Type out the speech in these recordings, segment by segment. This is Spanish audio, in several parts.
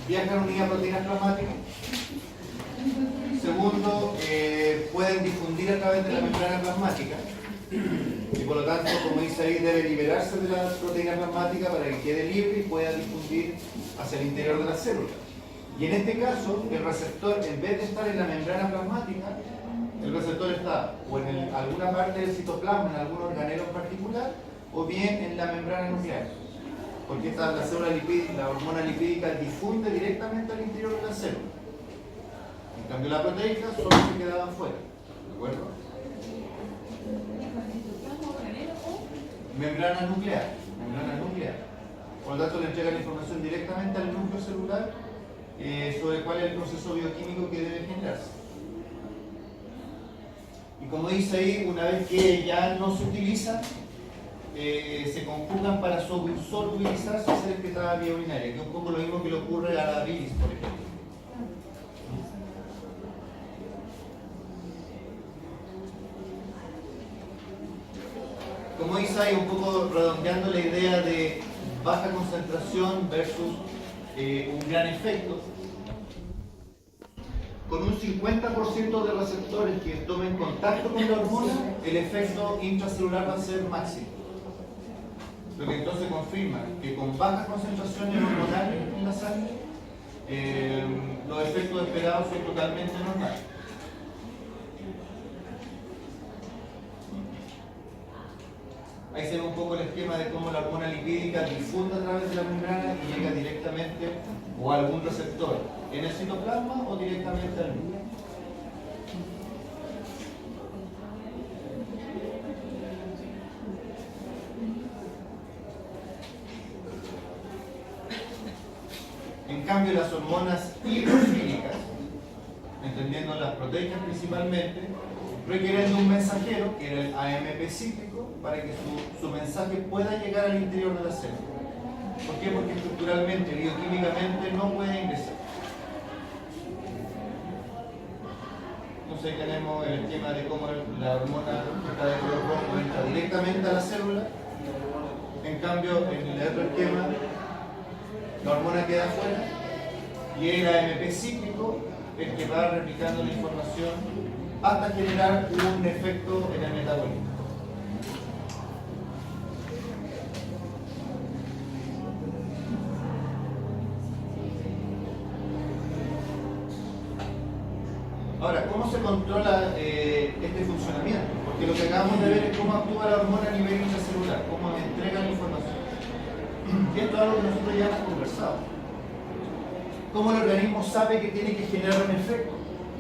viajan unidas a proteínas plasmáticas. Segundo, pueden difundir a través de la membrana plasmática. Y por lo tanto, como dice ahí, debe liberarse de la proteína plasmática para que quede libre y pueda difundir hacia el interior de la célula. Y en este caso, el receptor, en vez de estar en la membrana plasmática, el receptor está o en alguna parte del citoplasma, en algún organelo en particular, o bien en la membrana nuclear. Porque la célula lipídica, la hormona lipídica difunde directamente al interior de la célula. En cambio, la proteica solo se quedaba afuera. ¿De acuerdo? Membrana nuclear. Por lo tanto, le entrega la información directamente al núcleo celular sobre cuál es el proceso bioquímico que debe generarse. Y como dice ahí, una vez que ya no se utilizan, se conjugan para solubilizarse y ser excretada vía urinaria, que es un poco lo mismo que le ocurre a la bilis, por ejemplo. Como dice ahí, un poco redondeando la idea de baja concentración versus un gran efecto, con un 50% de receptores que tomen contacto con la hormona, el efecto intracelular va a ser máximo. Lo que entonces confirma que con bajas concentraciones hormonales en la sangre, los efectos esperados son totalmente normales. Ahí se ve un poco el esquema de cómo la hormona lipídica difunde a través de la membrana y llega directamente o a algún receptor en el citoplasma o directamente al núcleo. En cambio, las hormonas hidrofílicas, entendiendo las proteínas principalmente, requieren de un mensajero, que era el AMP cíclico, para que su mensaje pueda llegar al interior de la célula. ¿Por qué? Porque estructuralmente, bioquímicamente, no puede ingresar. Entonces ahí tenemos el esquema de cómo la hormona que está de color rojo entra directamente a la célula. En cambio, en el otro esquema, la hormona queda afuera y el AMP cíclico es el que va replicando la información hasta generar un efecto en el metabolismo. Ahora, ¿cómo se controla este funcionamiento? Porque lo que acabamos de ver es cómo actúa la hormona a nivel intracelular, cómo entrega la información. Y esto es algo que nosotros ya hemos conversado. ¿Cómo el organismo sabe que tiene que generar un efecto?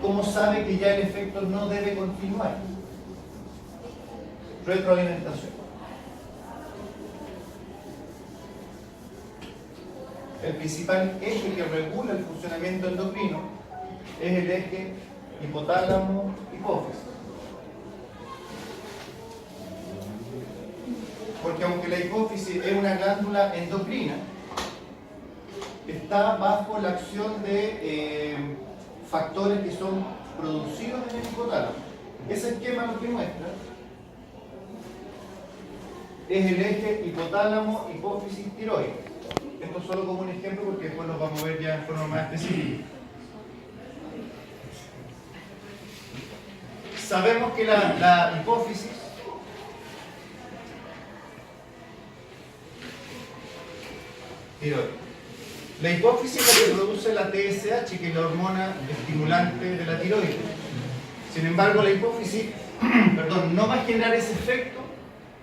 ¿Cómo sabe que ya el efecto no debe continuar? Retroalimentación. El principal eje que regula el funcionamiento endocrino es el eje hipotálamo-hipófisis. Porque aunque la hipófisis es una glándula endocrina, está bajo la acción de factores que son producidos en el hipotálamo. Ese esquema lo que muestra es el eje hipotálamo-hipófisis-tiroides. Esto solo como un ejemplo porque después lo vamos a ver ya en forma más específica. Sabemos que la hipófisis tiroides. La hipófisis es la que produce la TSH, que es la hormona estimulante de la tiroides. Sin embargo, la hipófisis no va a generar ese efecto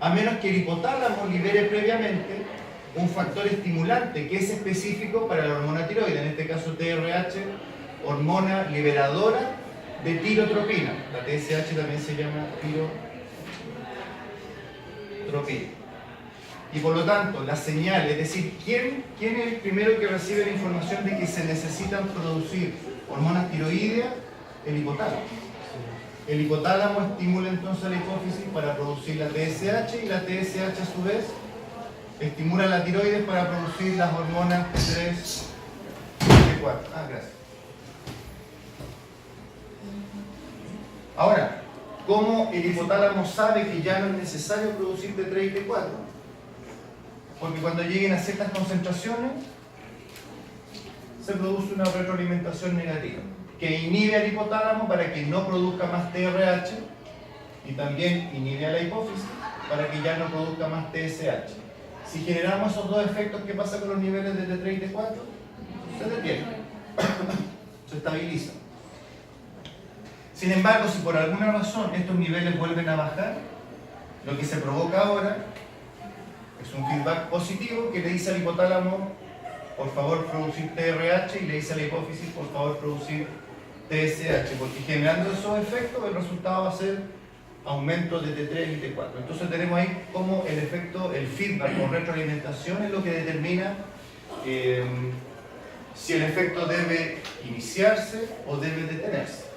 a menos que el hipotálamo libere previamente un factor estimulante que es específico para la hormona tiroide, en este caso TRH, hormona liberadora de tirotropina. La TSH también se llama tirotropina. Y por lo tanto, la señal, es decir, ¿quién es el primero que recibe la información de que se necesitan producir hormonas tiroideas? El hipotálamo. El hipotálamo estimula entonces la hipófisis para producir la TSH y la TSH a su vez estimula la tiroides para producir las hormonas T3 y T4. Gracias. Ahora, ¿cómo el hipotálamo sabe que ya no es necesario producir T3 y T4? porque cuando lleguen a ciertas concentraciones se produce una retroalimentación negativa que inhibe al hipotálamo para que no produzca más TRH y también inhibe a la hipófisis para que ya no produzca más TSH. Si generamos esos dos efectos, ¿qué pasa con los niveles de T3 y T4? Se detienen, se estabilizan. Sin embargo, si por alguna razón estos niveles vuelven a bajar, lo que se provoca ahora es un feedback positivo que le dice al hipotálamo, por favor producir TRH, y le dice a la hipófisis, por favor producir TSH, porque generando esos efectos el resultado va a ser aumento de T3 y T4. Entonces tenemos ahí como el efecto, el feedback o retroalimentación es lo que determina si el efecto debe iniciarse o debe detenerse.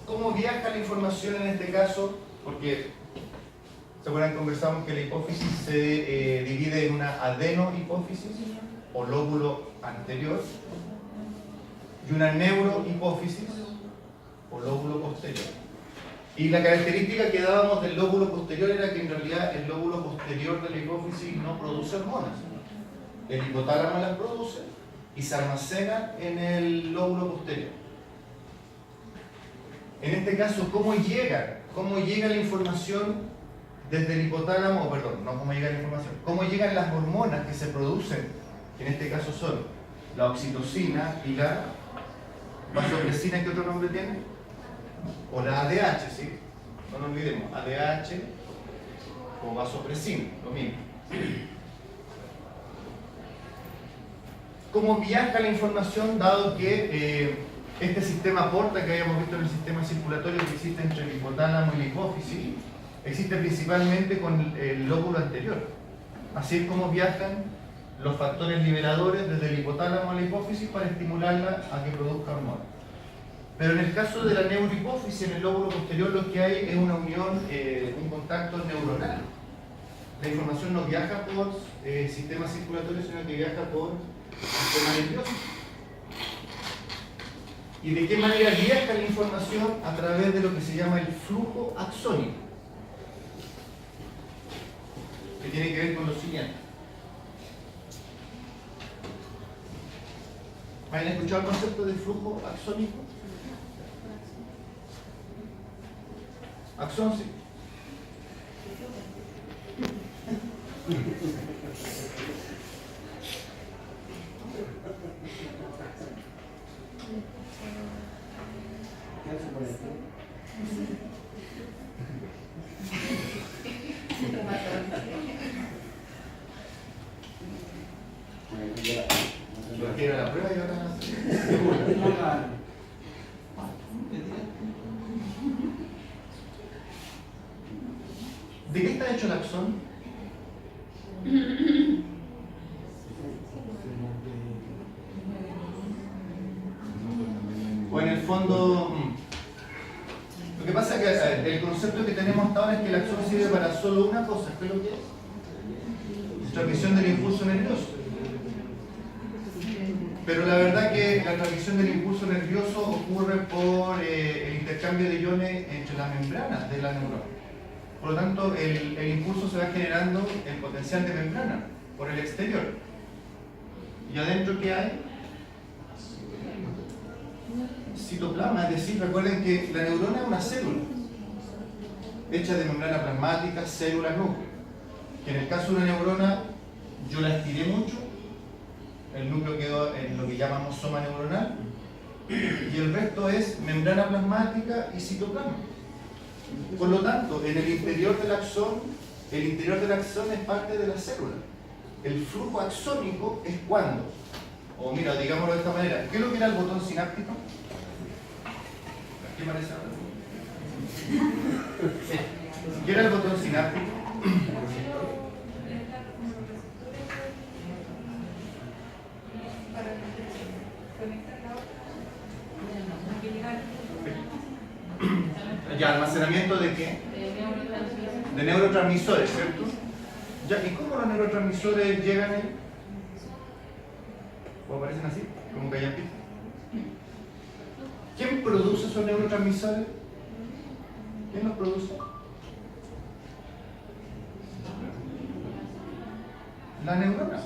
¿Cómo viaja la información en este caso? Porque, ¿se acuerdan? Conversamos que la hipófisis se divide en una adenohipófisis o lóbulo anterior y una neurohipófisis o lóbulo posterior. Y la característica que dábamos del lóbulo posterior era que en realidad el lóbulo posterior de la hipófisis no produce hormonas. El hipotálamo las produce y se almacena en el lóbulo posterior. En este caso, ¿cómo llega la información desde el hipotálamo? Perdón, no cómo llega la información. ¿Cómo llegan las hormonas que se producen? Que en este caso son la oxitocina y la vasopresina. ¿Qué otro nombre tiene? O la ADH, ¿sí? No nos olvidemos, ADH o vasopresina, lo mismo. ¿Cómo viaja la información dado que este sistema porta que habíamos visto en el sistema circulatorio que existe entre el hipotálamo y la hipófisis existe principalmente con el lóbulo anterior? Así es como viajan los factores liberadores desde el hipotálamo a la hipófisis para estimularla a que produzca hormonas. Pero en el caso de la neurohipófisis, en el lóbulo posterior, lo que hay es una unión, un contacto neuronal. La información no viaja por sistema circulatorio, sino que viaja por sistema nervioso. ¿Y de qué manera viaja la información? A través de lo que se llama el flujo axónico, que tiene que ver con lo siguiente. ¿Han escuchado el concepto de flujo axónico? Axón, sí. Yo quiero la prueba y ahora ¿de qué está hecho el axón? O en el fondo, lo que pasa es que el concepto que tenemos hasta ahora es que el axón sirve para solo una cosa, ¿qué es lo que es? Transmisión del impulso nervioso. Pero la verdad que la transmisión del impulso nervioso ocurre por el intercambio de iones entre las membranas de la neurona. Por lo tanto, el impulso se va generando en potencial de membrana, por el exterior. ¿Y adentro qué hay? Citoplasma, es decir, recuerden que la neurona es una célula hecha de membrana plasmática, célula núcleo. Que en el caso de una neurona, yo la estiré mucho, el núcleo quedó en lo que llamamos soma neuronal, y el resto es membrana plasmática y citoplasma. Por lo tanto, en el interior del axón es parte de la célula. El flujo axónico es cuando, o mira, digámoslo de esta manera, ¿qué es lo que era el botón sináptico? ¿Qué parece ahora? ¿Qué era el botón sináptico? Ya, ¿almacenamiento de qué? De neurotransmisores, ¿cierto? Ya, ¿y cómo los neurotransmisores llegan ahí? ¿O aparecen así? Como callampitos. ¿Quién produce esos neurotransmisores? ¿Quién los produce? La neurona,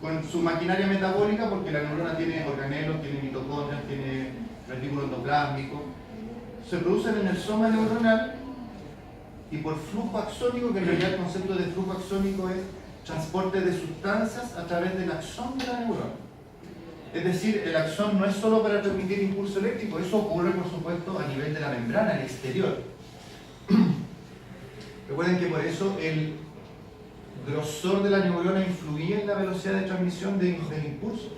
con su maquinaria metabólica, porque la neurona tiene organelos, tiene mitocondrias, tiene retículo endoplásmico. Se producen en el soma neuronal y por flujo axónico, que en realidad el concepto de flujo axónico es transporte de sustancias a través del axón de la neurona. Es decir, el axón no es solo para transmitir impulso eléctrico, eso ocurre por supuesto a nivel de la membrana, el exterior. Recuerden que por eso el grosor de la neurona influía en la velocidad de transmisión del impulso,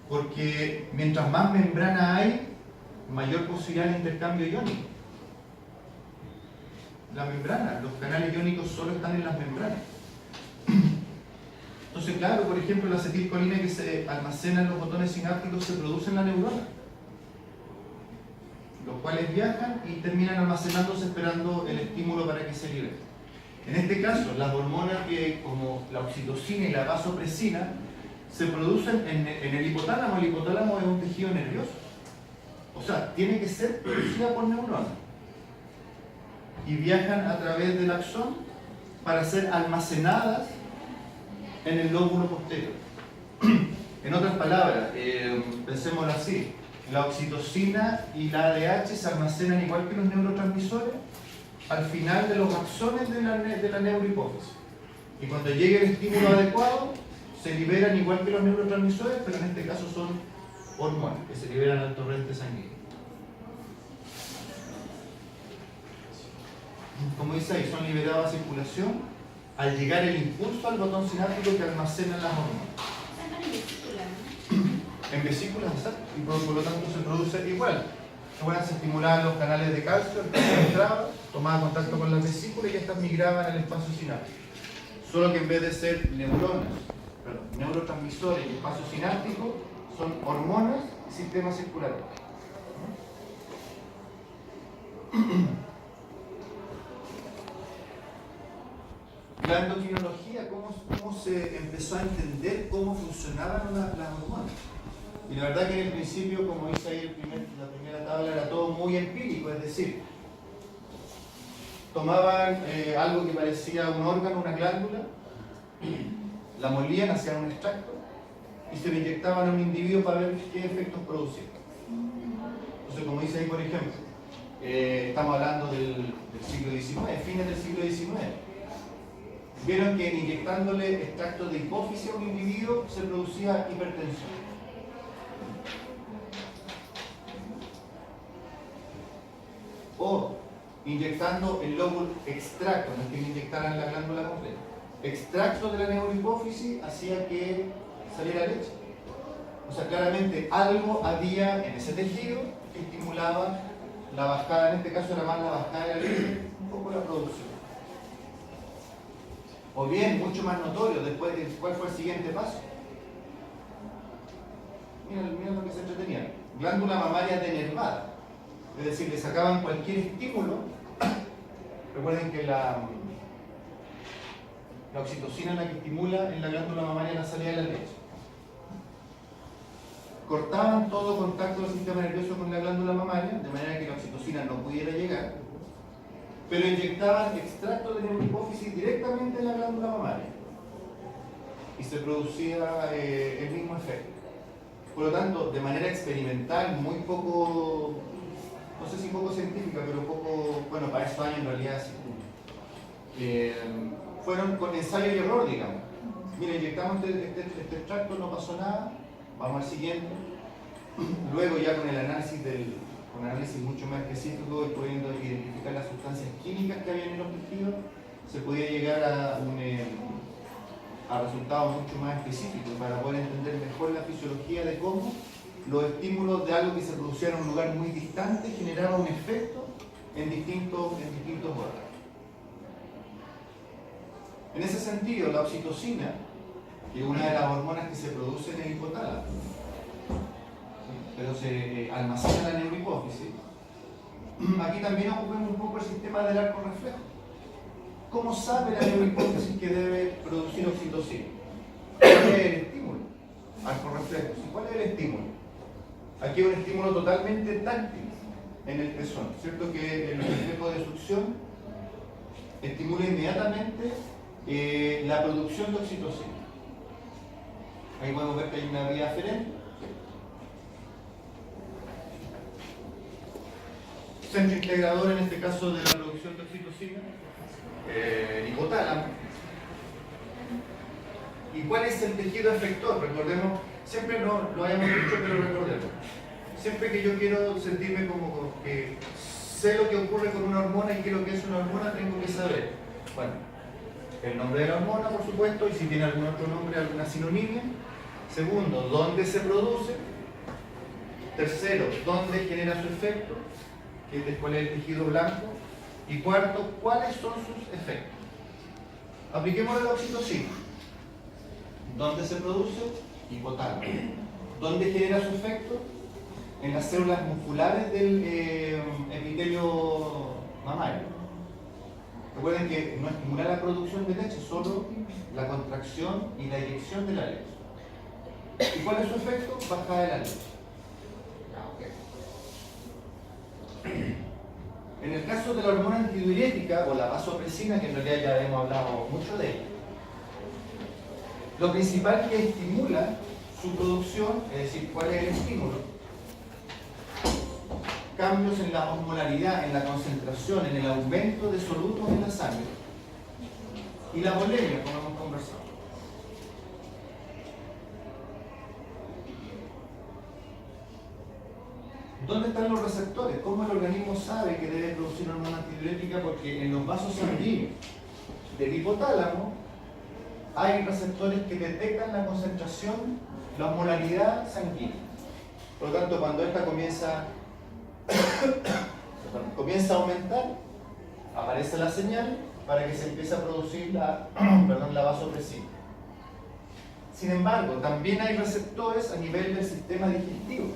porque mientras más membrana hay, mayor posibilidad de intercambio iónico. La membrana, los canales iónicos solo están en las membranas. Entonces, claro, por ejemplo, la acetilcolina que se almacena en los botones sinápticos se produce en la neurona, los cuales viajan y terminan almacenándose esperando el estímulo para que se libere. En este caso, las hormonas que, como la oxitocina y la vasopresina, se producen en el hipotálamo. El hipotálamo es un tejido nervioso. O sea, tiene que ser producida por neuronas. Y viajan a través del axón para ser almacenadas en el lóbulo posterior. En otras palabras, pensémoslo así, la oxitocina y la ADH se almacenan igual que los neurotransmisores al final de los axones de la neurohipófisis. Y cuando llegue el estímulo adecuado, se liberan igual que los neurotransmisores, pero en este caso son hormonas que se liberan al torrente sanguíneo. Como dice ahí, son liberados a circulación al llegar el impulso al botón sináptico que almacena las hormonas. En vesículas, exacto, y por lo tanto se produce igual. Se estimular los canales de calcio, el calcio entraba, tomaba contacto con las vesículas y estas migraban al espacio sináptico. Solo que en vez de ser neurotransmisores y espacio sináptico, son hormonas y sistemas circulares. La endocrinología, cómo se empezó a entender cómo funcionaban las hormonas. Y la verdad que en el principio, como dice ahí la primera tabla, era todo muy empírico, es decir, tomaban algo que parecía un órgano, una glándula, la molían, hacían un extracto y se lo inyectaban a un individuo para ver qué efectos producía. Entonces, como dice ahí, por ejemplo, estamos hablando del siglo XIX, fines del siglo XIX. Vieron que inyectándole extracto de hipófisis a un individuo se producía hipertensión. O inyectando el lóbulo extracto, no es que le inyectaran la glándula completa, extracto de la neurohipófisis hacía que saliera leche. O sea, claramente algo había en ese tejido que estimulaba la bajada, en este caso era más la bajada de la leche, un poco la producción. O bien, mucho más notorio, después de cuál fue el siguiente paso. Mira lo que se entretenía. Glándula mamaria denervada. Es decir, le sacaban cualquier estímulo. Recuerden que la oxitocina es la que estimula en la glándula mamaria la salida de la leche. Cortaban todo contacto del sistema nervioso con la glándula mamaria, de manera que la oxitocina no pudiera llegar, pero inyectaban extracto de neurohipófisis directamente en la glándula mamaria y se producía el mismo efecto. Por lo tanto, de manera experimental, muy poco, no sé si poco científica, pero poco, bueno, para estos años en realidad sí. Fueron con ensayo y error, digamos. Mira, inyectamos este extracto, no pasó nada, vamos al siguiente. Luego ya con el análisis un análisis mucho más específico y pudiendo identificar las sustancias químicas que había en los tejidos, se podía llegar a resultados mucho más específicos para poder entender mejor la fisiología de cómo los estímulos de algo que se producía en un lugar muy distante generaba un efecto en distintos órganos. En ese sentido, la oxitocina, que es una de las hormonas que se produce en el hipotálamo, pero se almacena en la neurohipófisis. Aquí también ocupamos un poco el sistema del arco reflejo. ¿Cómo sabe la neurohipófisis que debe producir oxitocina? ¿Cuál es el estímulo? Arco reflejo. ¿Cuál es el estímulo? Aquí hay un estímulo totalmente táctil en el pezón, ¿cierto? Que el reflejo de succión estimula inmediatamente la producción de oxitocina. Ahí podemos ver que hay una vía aferente. Centro integrador, en este caso de la producción de oxitocina, hipotálamo. ¿Y cuál es el tejido efector? Recordemos, siempre no lo hayamos dicho, pero recordemos. Siempre que yo quiero sentirme como que sé lo que ocurre con una hormona y qué es lo que es una hormona, tengo que saber, bueno, el nombre de la hormona, por supuesto, y si tiene algún otro nombre, alguna sinonimia. Segundo, dónde se produce. Tercero, dónde genera su efecto, que es cuál es el tejido blanco. Y cuarto, cuáles son sus efectos. Apliquemos la oxitocina. ¿Dónde se produce? Hipotálamo. ¿Dónde genera su efecto? En las células musculares del epitelio mamario. Recuerden que no estimula la producción de leche, solo la contracción y la eyección de la leche. ¿Y cuál es su efecto? Bajada de la leche. En el caso de la hormona antidiurética o la vasopresina, que en realidad ya hemos hablado mucho de ella, lo principal que estimula su producción, es decir, cuál es el estímulo, cambios en la osmolaridad, en la concentración, en el aumento de solutos en la sangre y la volemia, como hemos conversado. ¿Dónde están los receptores? ¿Cómo el organismo sabe que debe producir una hormona antidiurética? Porque en los vasos sanguíneos del hipotálamo hay receptores que detectan la concentración, la osmolaridad sanguínea. Por lo tanto, cuando esta comienza a aumentar, aparece la señal para que se empiece a producir la vasopresina. Sin embargo, también hay receptores a nivel del sistema digestivo,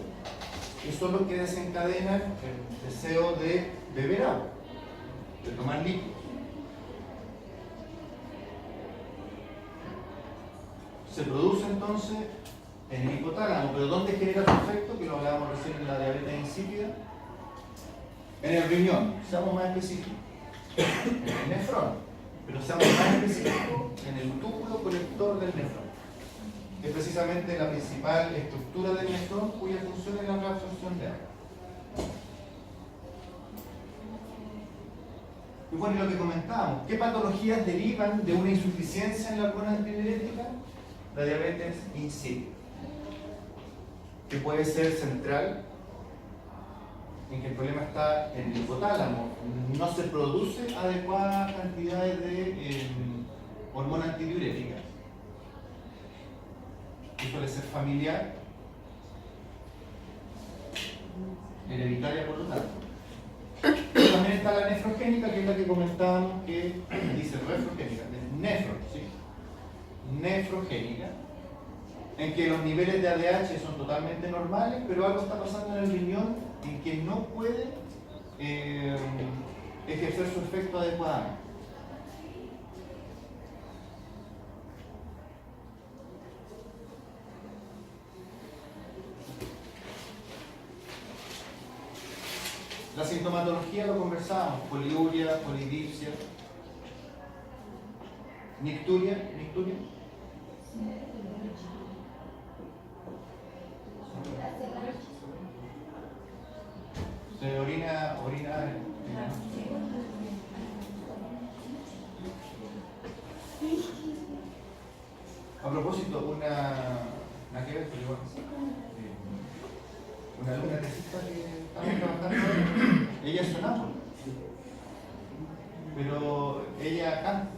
que son los que desencadenan el deseo de beber agua, de tomar líquidos. Se produce entonces en el hipotálamo, pero ¿dónde genera su efecto? Que lo hablábamos recién en la diabetes insípida. En el riñón, seamos más específicos. En el nefrón, pero seamos más específicos en el túbulo colector del nefrón. Es precisamente la principal estructura del nefrón cuya función es la reabsorción de agua. Y bueno, y lo que comentábamos, ¿qué patologías derivan de una insuficiencia en la hormona antidiurética? La diabetes insípida, que puede ser central, en que el problema está en el hipotálamo. No se produce adecuadas cantidades de hormona antidiurética, que suele ser familiar, hereditaria por lo tanto. Pero también está la nefrogénica, que es la que comentábamos, que dice refrogénica, nefrogénica, en que los niveles de ADH son totalmente normales, pero algo está pasando en el riñón en que no puede ejercer su efecto adecuadamente. La sintomatología lo conversábamos: poliuria, polidipsia, nicturia. Se orina. A propósito, una alumna tesista que estamos trabajando, ella es sonámbula, pero ella canta.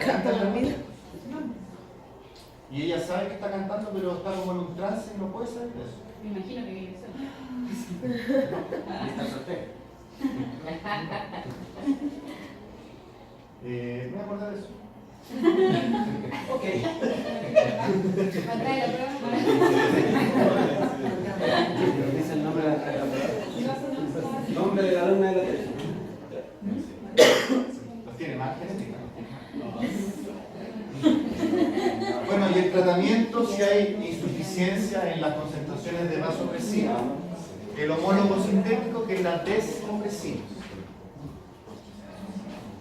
¿Canta dormida? Y ella sabe que está cantando, pero está como en un trance y no puede salir de eso. Me imagino que viene sola. Y está soltera. Me voy a acordar de eso. Ok. ¿Pantalla la prueba? Dice el nombre de la nombre de la alumna de la tele. Los tiene más genética. Bueno, y el tratamiento, si hay insuficiencia capacita en las concentraciones de vasopresina, el homólogo sintético que es la desmopresina.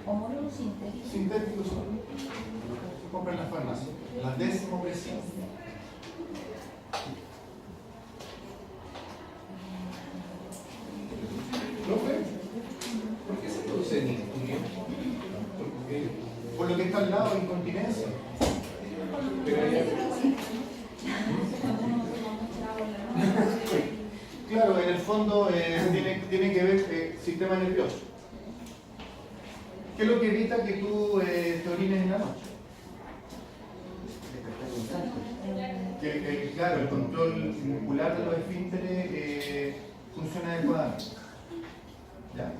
Homólogo sintético. Sintéticos son, se compran en la farmacia, la desmopresina. ¿Profe? ¿Por qué se produce nicturia? Por lo que está al lado, incontinencia. Claro, en el fondo tiene que ver sistema nervioso. ¿Qué es lo que evita que tú te orines en la noche? Claro, el control muscular de los esfínteres funciona adecuadamente. ¿Ya?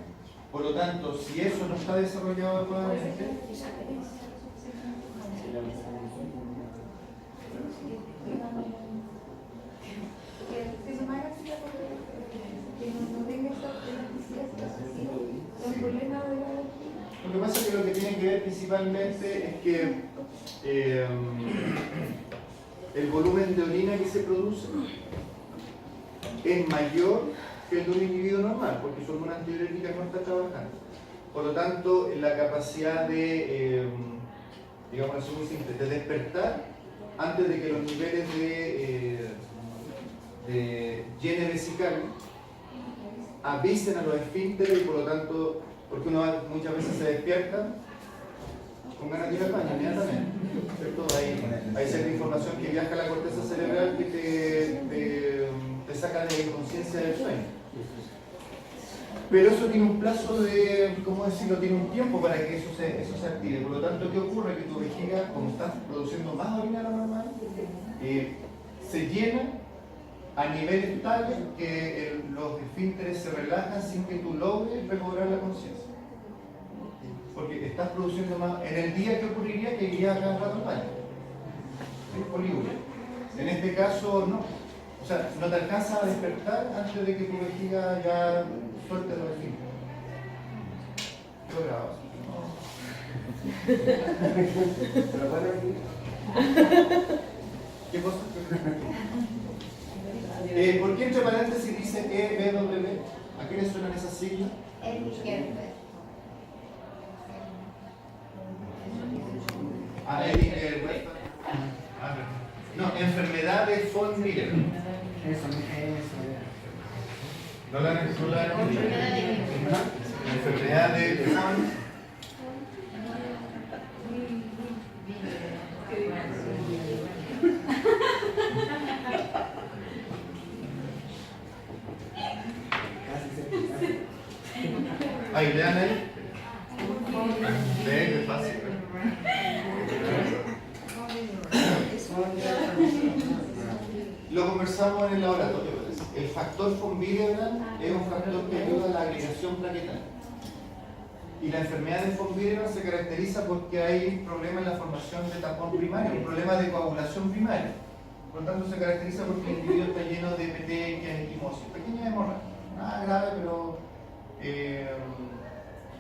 Por lo tanto, si eso no está desarrollado adecuadamente, lo que pasa es que lo que tiene que ver principalmente es que el volumen de orina que se produce es mayor que el de un individuo normal, porque su hormona antidiurética no está trabajando. Por lo tanto, la capacidad de, digamos así muy simple, de despertar antes de que los niveles de higiene vesical avisen a los esfínteres y por lo tanto, porque uno muchas veces se despierta con ganas de ir al baño inmediatamente, ¿cierto? Hay cierta información que viaja a la corteza cerebral que te saca de conciencia del sueño. Pero eso tiene un plazo de, ¿cómo decirlo? Tiene un tiempo para que eso se active. Por lo tanto, ¿qué ocurre? Que tu vejiga, como estás produciendo más orina de lo normal, se llena a niveles tales que los esfínteres se relajan sin que tú logres recobrar la conciencia. Porque estás produciendo más. En el día, ¿qué ocurriría? Que irías a cada rato al baño. ¿Sí? Poliuria. En este caso, no. O sea, no te alcanzas a despertar antes de que tu vejiga ya suelte los esfínteres. Lo grabas. ¿Qué cosa? ¿Por qué entre paréntesis dice EBW? ¿A qué le suenan esas siglas? A Erich no, enfermedad de von Willebrand. ¿No la han enfermedad de von ahí, lean ahí. Leen, es fácil. Lo conversamos en el laboratorio. El factor von Willebrand es un factor que ayuda a la agregación plaquetaria. Y la enfermedad de von Willebrand se caracteriza porque hay problemas en la formación de tapón primario, un problema de coagulación primaria. Por lo tanto, se caracteriza porque el individuo está lleno de petequias, equimosis, pequeñas hemorragias. Nada grave, pero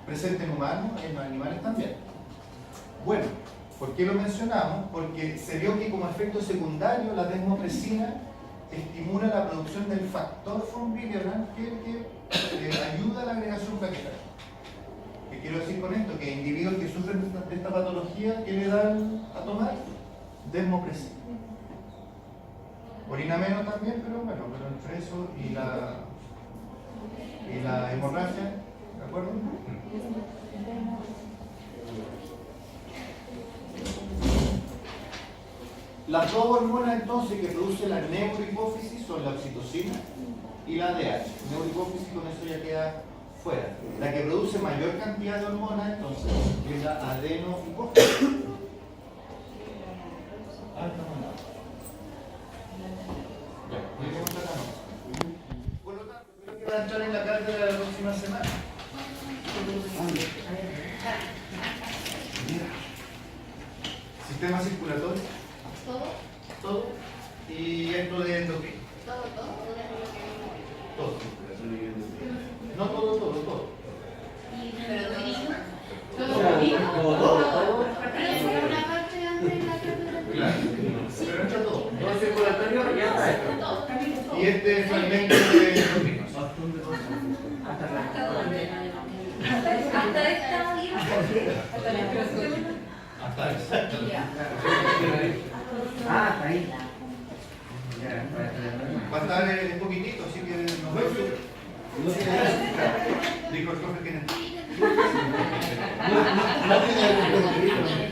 presente en humanos y en los animales también. Bueno, ¿por qué lo mencionamos? Porque se vio que como efecto secundario la desmopresina estimula la producción del factor von Willebrand que ayuda a la agregación plaquetaria. ¿Qué quiero decir con esto? Que individuos que sufren de esta patología, ¿qué le dan a tomar? Desmopresina. Orina menos también, pero bueno, pero entre eso y la hemorragia, ¿de acuerdo? Las dos hormonas entonces que produce la neurohipófisis son la oxitocina y la ADH. Neurohipófisis con eso ya queda fuera. La que produce mayor cantidad de hormonas entonces es la adenohipófisis. Por lo tanto, creo que va a entrar en la cátedra de la próxima semana. Sistema circulatorio. Todo. Y esto de endocrino. Todo. No todo. Pero Claro. Pero entra todo. Todo circulatorio ya está. Hasta esta guía. Hasta exacto. Ah, está ahí. Va a estar un poquitito, así que nos vemos. Dijo el profe que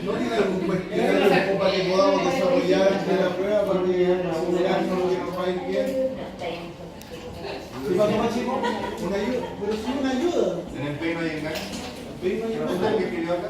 ¿No tiene algún cuestionario para que podamos desarrollar ante la prueba para que asegurarnos que nos va a ir bien? ¿Qué pasó, más chico? Una ayuda, pero sí una ayuda. en el peino y en ganas. ¿Ven? No hay ¿Usted que escribió acá?